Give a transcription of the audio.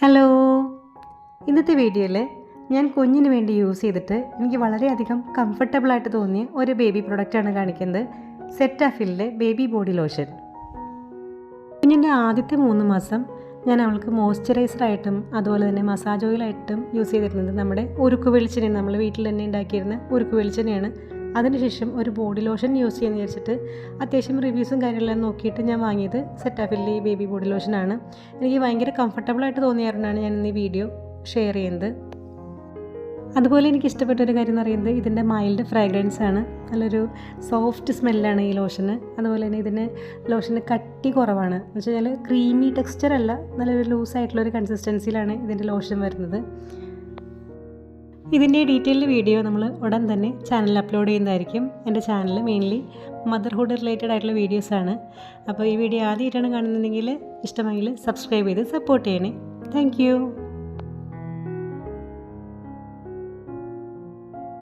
Hello, ഇന്നത്തെ വീഡിയോയിൽ ഞാൻ കുഞ്ഞിന് വേണ്ടി യൂസ് ചെയ്തിട്ട് എനിക്ക് വളരെയധികം കംഫർട്ടബിളായിട്ട് തോന്നിയ ഒരു ബേബി പ്രൊഡക്റ്റാണ് കാണിക്കുന്നത്. സെറ്റാഫിലിൻ്റെ ബേബി ബോഡി ലോഷൻ. കുഞ്ഞിൻ്റെ ആദ്യത്തെ 3 മാസം ഞാൻ അവൾക്ക് മോയ്സ്ചറൈസറായിട്ടും അതുപോലെ തന്നെ മസാജ് ഓയിലായിട്ടും യൂസ് ചെയ്തിരുന്നത് നമ്മുടെ ഉരുക്ക് വെളിച്ചെണ്ണ, നമ്മൾ വീട്ടിൽ തന്നെ ഉണ്ടാക്കിയിരുന്ന ഉരുക്ക് വെളിച്ചെണ്ണയാണ്. അതിനുശേഷം ഒരു ബോഡി ലോഷൻ യൂസ് ചെയ്യാമെന്ന് വിചാരിച്ചിട്ട് അത്യാവശ്യം റിവ്യൂസും കാര്യങ്ങളെല്ലാം നോക്കിയിട്ട് ഞാൻ വാങ്ങിയത് സെറ്റാഫിലിൻ്റെ ഈ ബേബി ബോഡി ലോഷനാണ്. എനിക്ക് ഭയങ്കര കംഫർട്ടബിളായിട്ട് തോന്നിയായിരുന്നാണ് ഞാൻ ഇന്ന് ഈ വീഡിയോ ഷെയർ ചെയ്യുന്നത്. അതുപോലെ എനിക്ക് ഇഷ്ടപ്പെട്ട ഒരു കാര്യം എന്ന് പറയുന്നത് ഇതിൻ്റെ മൈൽഡ് ഫ്രാഗ്രൻസ് ആണ്. നല്ലൊരു സോഫ്റ്റ് സ്മെല്ലാണ് ഈ ലോഷന്. അതുപോലെ തന്നെ ഇതിന് ലോഷന് കട്ടി കുറവാണ്. എന്ന് വെച്ച് കഴിഞ്ഞാൽ ക്രീമി ടെക്സ്ചർ അല്ല, നല്ലൊരു ലൂസായിട്ടുള്ളൊരു കൺസിസ്റ്റൻസിയിലാണ് ഇതിൻ്റെ ലോഷൻ വരുന്നത്. ഇതിൻ്റെ ഡീറ്റെയിൽഡ് വീഡിയോ നമ്മൾ ഉടൻ തന്നെ ചാനലിൽ അപ്ലോഡ് ചെയ്യുന്നതായിരിക്കും. എൻ്റെ ചാനൽ മെയിൻലി മദർഹുഡ് റിലേറ്റഡ് ആയിട്ടുള്ള വീഡിയോസാണ്. അപ്പോൾ ഈ വീഡിയോ ആദ്യമായിട്ടാണ് കാണുന്നുണ്ടെങ്കിൽ ഇഷ്ടമെങ്കിൽ സബ്സ്ക്രൈബ് ചെയ്ത് സപ്പോർട്ട് ചെയ്യണേ. താങ്ക്